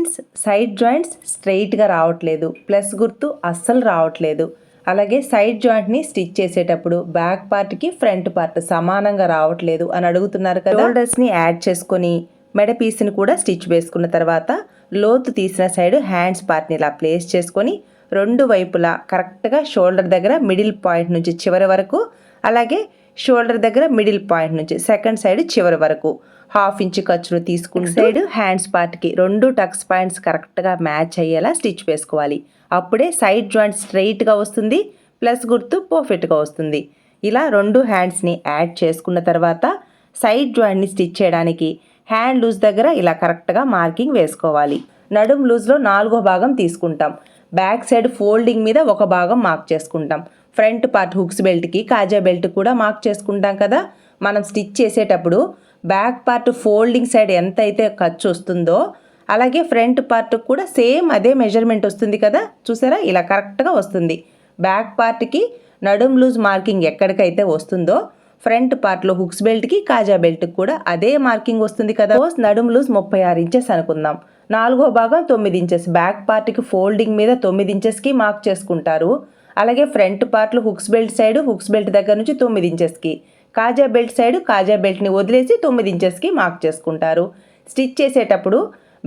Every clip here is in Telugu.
ఫ్రెండ్స్, సైడ్ జాయింట్స్ స్ట్రైట్గా రావట్లేదు, ప్లస్ గుర్తు అస్సలు రావట్లేదు. అలాగే సైడ్ జాయింట్ని స్టిచ్ చేసేటప్పుడు బ్యాక్ పార్ట్కి ఫ్రంట్ పార్ట్ సమానంగా రావట్లేదు అని అడుగుతున్నారు కదా. షోల్డర్స్ని యాడ్ చేసుకొని మెడ పీస్ని కూడా స్టిచ్ వేసుకున్న తర్వాత లోతు తీసిన సైడ్ హ్యాండ్స్ పార్ట్ని ఇలా ప్లేస్ చేసుకొని రెండు వైపులా కరెక్ట్గా షోల్డర్ దగ్గర మిడిల్ పాయింట్ నుంచి చివరి వరకు, అలాగే షోల్డర్ దగ్గర మిడిల్ పాయింట్ నుంచి సెకండ్ సైడ్ చివరి వరకు 1/2 ఇంచ్ ఖర్చును తీసుకుని సైడ్ హ్యాండ్స్ పార్ట్కి రెండు టక్స్ పాయింట్స్ కరెక్ట్గా మ్యాచ్ అయ్యేలా స్టిచ్ వేసుకోవాలి. అప్పుడే సైడ్ జాయింట్ స్ట్రైట్గా వస్తుంది, ప్లస్ గుర్తు పర్ఫెక్ట్గా వస్తుంది. ఇలా రెండు హ్యాండ్స్ని యాడ్ చేసుకున్న తర్వాత సైడ్ జాయింట్ని స్టిచ్ చేయడానికి హ్యాండ్ లూజ్ దగ్గర ఇలా కరెక్ట్గా మార్కింగ్ వేసుకోవాలి. నడుం లూజ్లో 4వ భాగం తీసుకుంటాం. బ్యాక్ సైడ్ ఫోల్డింగ్ మీద ఒక భాగం మార్క్ చేసుకుంటాం. ఫ్రంట్ పార్ట్ హుక్స్ బెల్ట్కి కాజా బెల్ట్ కూడా మార్క్ చేసుకుంటాం కదా. మనం స్టిచ్ చేసేటప్పుడు బ్యాక్ పార్ట్ ఫోల్డింగ్ సైడ్ ఎంత అయితే ఖర్చు వస్తుందో అలాగే ఫ్రంట్ పార్ట్ కూడా సేమ్ అదే మెజర్మెంట్ వస్తుంది కదా. చూసారా, ఇలా కరెక్ట్గా వస్తుంది. బ్యాక్ పార్ట్కి నడుం లూజ్ మార్కింగ్ ఎక్కడికైతే వస్తుందో ఫ్రంట్ పార్ట్లో హుక్స్ బెల్ట్కి కాజా బెల్ట్కి కూడా అదే మార్కింగ్ వస్తుంది కదా. నడుం లూజ్ 36 ఇంచెస్ అనుకుందాం. 4వ భాగం 9 ఇంచెస్. బ్యాక్ పార్ట్కి ఫోల్డింగ్ మీద 9 ఇంచెస్కి మార్క్ చేసుకుంటారు. అలాగే ఫ్రంట్ పార్ట్లో hooks belt side hooks belt దగ్గర నుంచి 9 ఇంచెస్కి, కాజా బెల్ట్ సైడ్ కాజా బెల్ట్ని వదిలేసి 9 ఇంచెస్కి మార్క్ చేసుకుంటారు. స్టిచ్ చేసేటప్పుడు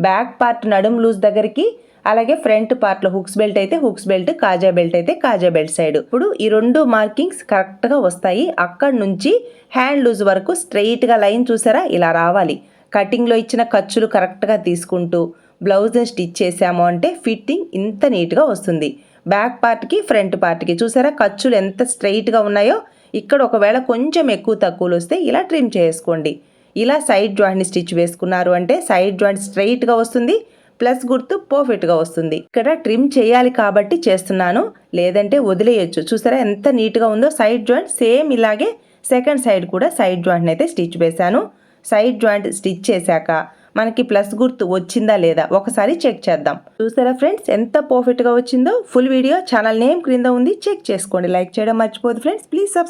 బ్యాక్ పార్ట్ నడుం లూజ్ దగ్గరికి, అలాగే ఫ్రంట్ పార్ట్లో హుక్స్ బెల్ట్ అయితే హుక్స్ బెల్ట్, కాజా బెల్ట్ అయితే కాజా బెల్ట్ సైడ్. ఇప్పుడు ఈ రెండు మార్కింగ్స్ కరెక్ట్గా వస్తాయి. అక్కడ నుంచి హ్యాండ్ లూజ్ వరకు స్ట్రైట్గా లైన్ చూసారా, ఇలా రావాలి. కటింగ్లో ఇచ్చిన ఖర్చులు కరెక్ట్గా తీసుకుంటూ బ్లౌజ్ని స్టిచ్ చేసాము అంటే ఫిట్టింగ్ ఇంత నీట్గా వస్తుంది. బ్యాక్ పార్ట్కి ఫ్రంట్ పార్ట్కి చూసారా ఖర్చులు ఎంత స్ట్రైట్గా ఉన్నాయో. ఇక్కడ ఒకవేళ కొంచెం ఎక్కువ తక్కువలు వస్తే ఇలా ట్రిమ్ చేసుకోండి. ఇలా సైడ్ జాయింట్ని స్టిచ్ వేసుకున్నారు అంటే సైడ్ జాయింట్ స్ట్రైట్గా వస్తుంది, ప్లస్ గుర్తు పర్ఫెక్ట్గా వస్తుంది. ఇక్కడ ట్రిమ్ చేయాలి కాబట్టి చేస్తున్నాను, లేదంటే వదిలేయచ్చు. చూసారా ఎంత నీట్గా ఉందో. సైడ్ జాయింట్ సేమ్ ఇలాగే సెకండ్ సైడ్ కూడా సైడ్ జాయింట్ని అయితే స్టిచ్ వేశాను. సైడ్ జాయింట్ స్టిచ్ చేశాక మనకి ప్లస్ గుర్తు వచ్చిందా లేదా ఒకసారి చెక్ చేద్దాం. చూసారా ఫ్రెండ్స్ ఎంత పర్ఫెక్ట్గా వచ్చిందో. ఫుల్ వీడియో ఛానల్ నేమ్ క్రింద ఉంది, చెక్ చేసుకోండి. లైక్ చేయడం మర్చిపోదు ఫ్రెండ్స్. Please subscribe.